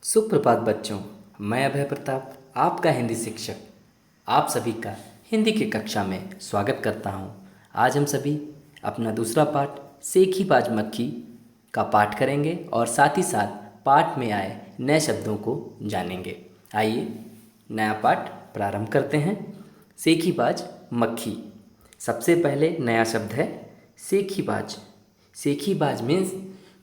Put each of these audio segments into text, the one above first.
सुप्रभात बच्चों। मैं अभय प्रताप, आपका हिंदी शिक्षक, आप सभी का हिंदी की कक्षा में स्वागत करता हूं। आज हम सभी अपना दूसरा पाठ सेखीबाज मक्खी का पाठ करेंगे और साथ ही साथ पाठ में आए नए शब्दों को जानेंगे। आइए नया पाठ प्रारंभ करते हैं। सेखीबाज मक्खी। सबसे पहले नया शब्द है सेखीबाज। सेखीबाज मीन्स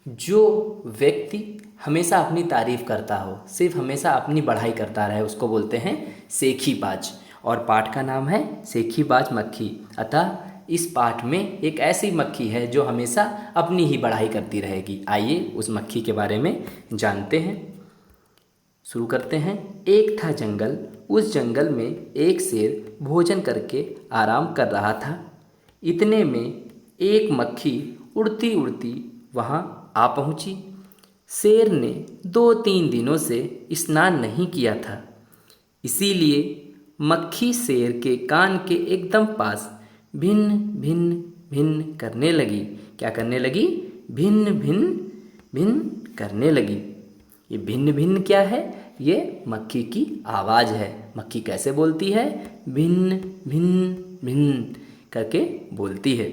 जो व्यक्ति हमेशा अपनी तारीफ करता हो, सिर्फ हमेशा अपनी बढ़ाई करता रहे, उसको बोलते हैं सेखीबाज। और पाठ का नाम है सेखीबाज मक्खी। अतः इस पाठ में एक ऐसी मक्खी है जो हमेशा अपनी ही बढ़ाई करती रहेगी। आइए उस मक्खी के बारे में जानते हैं। शुरू करते हैं। एक था जंगल, उस जंगल में एक शेर भोजन करके आराम कर रहा था। इतने में एक मक्खी उड़ती उड़ती वहाँ आ पहुँची। शेर ने 2-3 दिनों से स्नान नहीं किया था, इसीलिए मक्खी शेर के कान के एकदम पास भिन्न भिन्न भिन्न करने लगी। क्या करने लगी? भिन्न भिन्न भिन्न करने लगी। ये भिन्न भिन्न क्या है? ये मक्खी की आवाज़ है। मक्खी कैसे बोलती है? भिन्न भिन्न भिन्न करके बोलती है।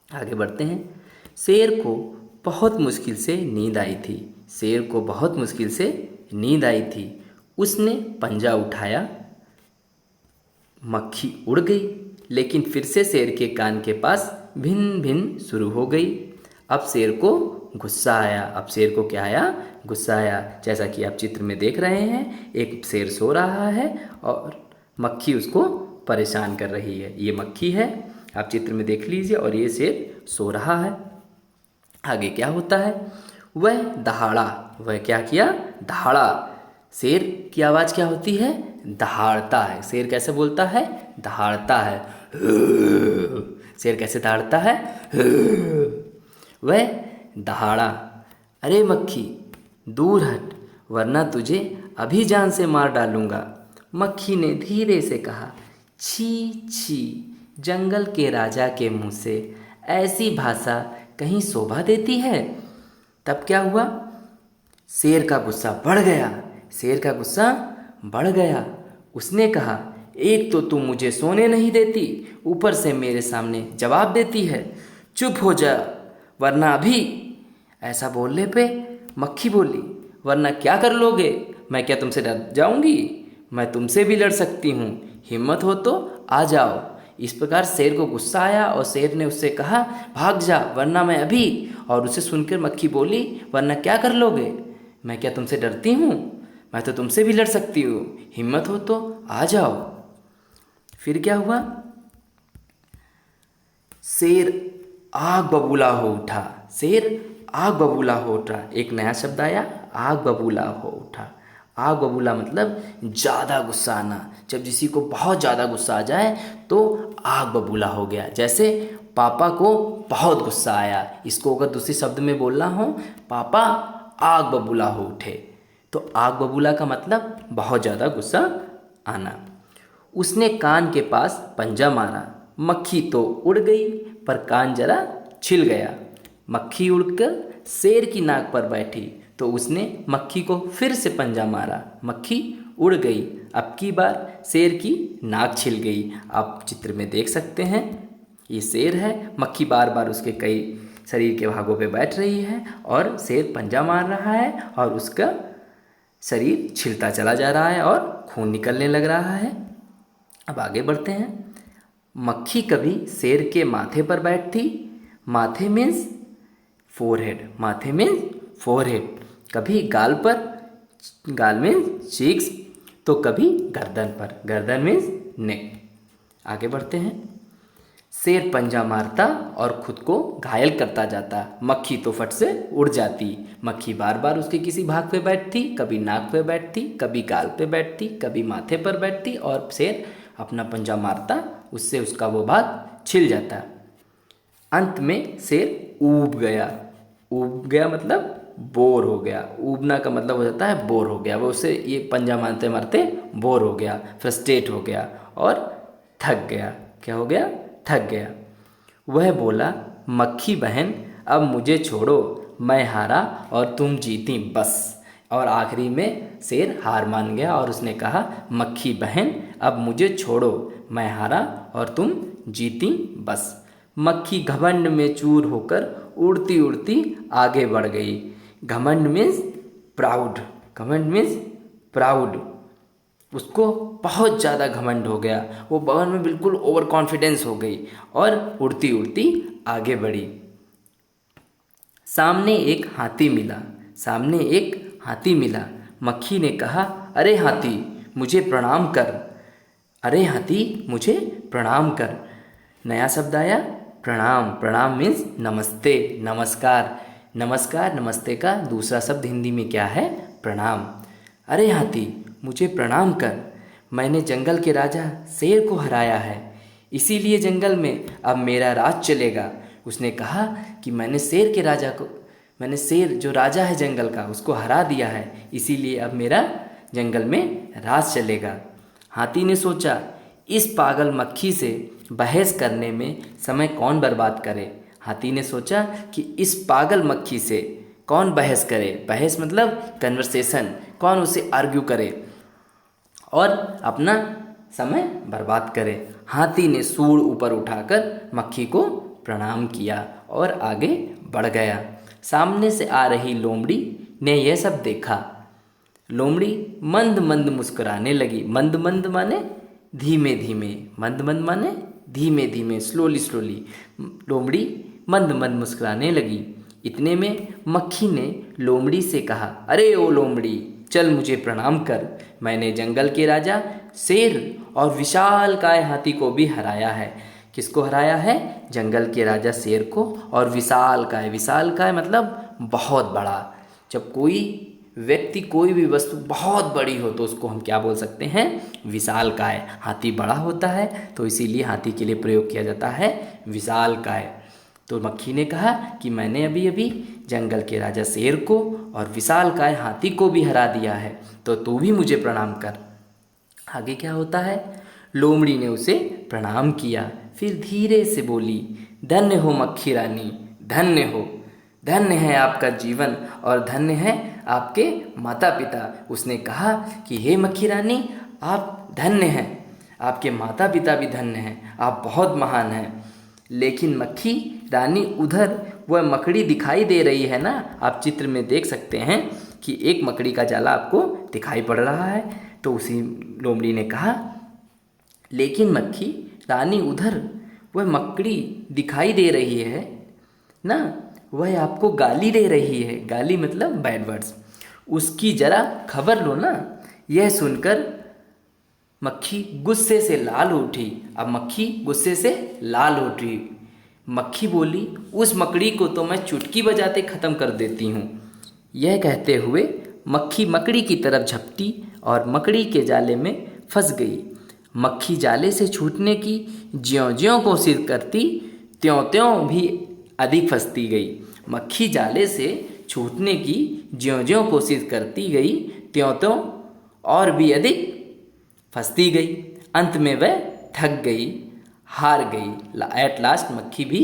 आगे बढ़ते हैं। शेर को बहुत मुश्किल से नींद आई थी। शेर को बहुत मुश्किल से नींद आई थी। उसने पंजा उठाया, मक्खी उड़ गई, लेकिन फिर से शेर के कान के पास भिन भिन शुरू हो गई। अब शेर को गुस्सा आया। अब शेर को क्या आया? गुस्सा आया। जैसा कि आप चित्र में देख रहे हैं, एक शेर सो रहा है और मक्खी उसको परेशान कर रही है। ये मक्खी है, आप चित्र में देख लीजिए, और ये शेर सो रहा है। आगे क्या होता है? वह दहाड़ा। वह क्या किया? दहाड़ा। शेर की आवाज़ क्या होती है? दहाड़ता है। शेर कैसे बोलता है? दहाड़ता है। शेर कैसे दहाड़ता है? वह दहाड़ा। अरे मक्खी, दूर हट, वरना तुझे अभी जान से मार डालूंगा। मक्खी ने धीरे से कहा। छी छी, जंगल के राजा के मुंह से ऐसी भाषा कहीं शोभा देती है? तब क्या हुआ? शेर का गुस्सा बढ़ गया। शेर का गुस्सा बढ़ गया। उसने कहा, एक तो तुम मुझे सोने नहीं देती, ऊपर से मेरे सामने जवाब देती है। चुप हो जा, वरना अभी। ऐसा बोलने पे मक्खी बोली, वरना क्या कर लोगे? मैं क्या तुमसे डर जाऊंगी? मैं तुमसे भी लड़ सकती हूँ। हिम्मत हो तो आ जाओ। इस प्रकार शेर को गुस्सा आया और शेर ने उससे कहा, भाग जा, वरना मैं अभी। और उसे सुनकर मक्खी बोली, वरना क्या कर लोगे? मैं क्या तुमसे डरती हूँ? मैं तो तुमसे भी लड़ सकती हूँ। हिम्मत हो तो आ जाओ। फिर क्या हुआ? शेर आग बबूला हो उठा। शेर आग बबूला हो उठा। एक नया शब्द आया, आग बबूला हो उठा। आग बबूला मतलब ज़्यादा गुस्सा आना। जब किसी को बहुत ज़्यादा गुस्सा आ जाए तो आग बबूला हो गया। जैसे पापा को बहुत गुस्सा आया, इसको अगर दूसरे शब्द में बोलना हो, पापा आग बबूला हो उठे, तो आग बबूला का मतलब बहुत ज़्यादा गुस्सा आना। उसने कान के पास पंजा मारा। मक्खी तो उड़ गई, पर कान जरा छिल गया। मक्खी उड़कर शेर की नाक पर बैठी, तो उसने मक्खी को फिर से पंजा मारा। मक्खी उड़ गई। अब की बार शेर की नाक छिल गई। आप चित्र में देख सकते हैं, ये शेर है, मक्खी बार बार उसके कई शरीर के भागों पे बैठ रही है और शेर पंजा मार रहा है और उसका शरीर छिलता चला जा रहा है और खून निकलने लग रहा है। अब आगे बढ़ते हैं। मक्खी कभी शेर के माथे पर बैठती। माथे मीन्स फोरहेड। माथे मीन्स फोरहेड। कभी गाल पर, गाल मीन्स चीक्स, तो कभी गर्दन पर, गर्दन मीन्स नेक। आगे बढ़ते हैं। शेर पंजा मारता और खुद को घायल करता जाता। मक्खी तो फट से उड़ जाती। मक्खी बार बार उसके किसी भाग पे बैठती, कभी नाक पे बैठती, कभी गाल पे बैठती, कभी माथे पर बैठती, और शेर अपना पंजा मारता, उससे उसका वो भाग छिल जाता। अंत में शेर ऊब गया। ऊब गया मतलब बोर हो गया। ऊबना का मतलब हो जाता है बोर हो गया। वो उससे ये पंजा मारते मारते बोर हो गया, फ्रस्ट्रेट हो गया और थक गया। क्या हो गया? थक गया। वह बोला, मक्खी बहन, अब मुझे छोड़ो, मैं हारा और तुम जीती, बस। और आखिरी में शेर हार मान गया और उसने कहा, मक्खी बहन अब मुझे छोड़ो, मैं हारा और तुम जीती बस। मक्खी घमंड में चूर होकर उड़ती उड़ती आगे बढ़ गई। घमंड मीन्स प्राउड, घमंड मीन्स प्राउड। उसको बहुत ज़्यादा घमंड हो गया, वो बगल में बिल्कुल ओवर कॉन्फिडेंस हो गई और उड़ती उड़ती आगे बढ़ी। सामने एक हाथी मिला, सामने एक हाथी मिला। मक्खी ने कहा, अरे हाथी मुझे प्रणाम कर, अरे हाथी मुझे प्रणाम कर। नया शब्द आया प्रणाम। प्रणाम मीन्स नमस्ते, नमस्कार। नमस्कार नमस्ते का दूसरा शब्द हिंदी में क्या है? प्रणाम। अरे हाथी मुझे प्रणाम कर, मैंने जंगल के राजा शेर को हराया है, इसीलिए जंगल में अब मेरा राज चलेगा। उसने कहा कि मैंने शेर जो राजा है जंगल का, उसको हरा दिया है, इसीलिए अब मेरा जंगल में राज चलेगा। हाथी ने सोचा, इस पागल मक्खी से बहस करने में समय कौन बर्बाद करे। हाथी ने सोचा कि इस पागल मक्खी से कौन बहस करे। बहस मतलब कन्वर्सेशन, कौन उसे आर्ग्यू करे और अपना समय बर्बाद करे। हाथी ने सूंड ऊपर उठाकर मक्खी को प्रणाम किया और आगे बढ़ गया। सामने से आ रही लोमड़ी ने यह सब देखा। लोमड़ी मंद मंद मुस्कुराने लगी। मंद मंद माने धीमे धीमे, मंद मंद माने धीमे धीमे, स्लोली स्लोली। लोमड़ी मंद मंद मुस्कुराने लगी। इतने में मक्खी ने लोमड़ी से कहा, अरे ओ लोमड़ी चल मुझे प्रणाम कर, मैंने जंगल के राजा शेर और विशालकाय हाथी को भी हराया है। किसको हराया है? जंगल के राजा शेर को और विशालकाय। विशालकाय मतलब बहुत बड़ा। जब कोई व्यक्ति, कोई भी वस्तु बहुत बड़ी हो तो उसको हम क्या बोल सकते हैं? विशालकाय। हाथी बड़ा होता है तो इसीलिए हाथी के लिए प्रयोग किया जाता है विशालकाय। तो मक्खी ने कहा कि मैंने अभी अभी जंगल के राजा शेर को और विशालकाय हाथी को भी हरा दिया है, तो तू भी मुझे प्रणाम कर। आगे क्या होता है? लोमड़ी ने उसे प्रणाम किया, फिर धीरे से बोली, धन्य हो मक्खी रानी, धन्य हो, धन्य है आपका जीवन और धन्य है आपके माता पिता। उसने कहा कि हे मक्खी रानी, आप धन्य हैं, आपके माता पिता भी धन्य हैं, आप बहुत महान हैं। लेकिन मक्खी रानी, उधर वह मकड़ी दिखाई दे रही है ना, आप चित्र में देख सकते हैं कि एक मकड़ी का जाला आपको दिखाई पड़ रहा है। तो उसी लोमड़ी ने कहा, लेकिन मक्खी रानी, उधर वह मकड़ी दिखाई दे रही है ना, वह आपको गाली दे रही है। गाली मतलब बैड वर्ड्स, उसकी जरा खबर लो ना। यह सुनकर मक्खी गुस्से से लाल उठी। अब मक्खी गुस्से से लाल उठी। मक्खी बोली, उस मकड़ी को तो मैं चुटकी बजाते ख़त्म कर देती हूँ। यह कहते हुए मक्खी मकड़ी की तरफ झपटी और मकड़ी के जाले में फंस गई। मक्खी जाले से छूटने की ज्यों-ज्यों कोशिश करती, त्यों-त्यों भी अधिक फंसती गई। मक्खी जाले से छूटने की ज्यों-ज्यों कोशिश करती गई, त्यों-त्यों और भी अधिक फंसती गई। अंत में वह थक गई, हार गई। एट लास्ट मक्खी भी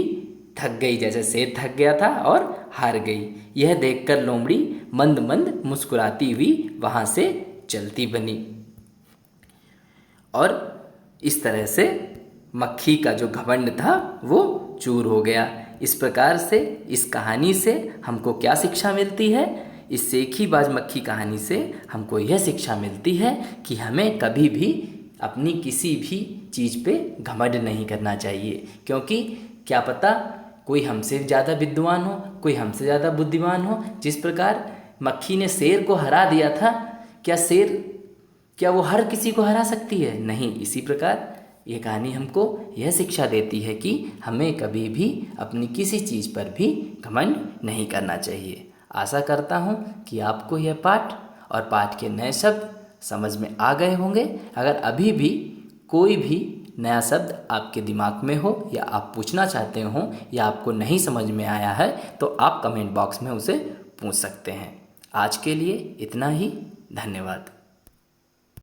थक गई, जैसे शेर थक गया था और हार गई। यह देखकर लोमड़ी मंद मंद मुस्कुराती हुई वहाँ से चलती बनी। और इस तरह से मक्खी का जो घमंड था वो चूर हो गया। इस प्रकार से इस कहानी से हमको क्या शिक्षा मिलती है? इस सेखीबाज मक्खी कहानी से हमको यह शिक्षा मिलती है कि हमें कभी भी अपनी किसी भी चीज़ पे घमंड नहीं करना चाहिए, क्योंकि क्या पता कोई हमसे ज़्यादा विद्वान हो, कोई हमसे ज़्यादा बुद्धिमान हो। जिस प्रकार मक्खी ने शेर को हरा दिया था, क्या वो हर किसी को हरा सकती है? नहीं। इसी प्रकार ये कहानी हमको यह शिक्षा देती है कि हमें कभी भी अपनी किसी चीज़ पर भी घमंड नहीं करना चाहिए। आशा करता हूँ कि आपको यह पाठ और पाठ के नए शब्द समझ में आ गए होंगे। अगर अभी भी कोई भी नया शब्द आपके दिमाग में हो या आप पूछना चाहते हो या आपको नहीं समझ में आया है तो आप कमेंट बॉक्स में उसे पूछ सकते हैं। आज के लिए इतना ही। धन्यवाद।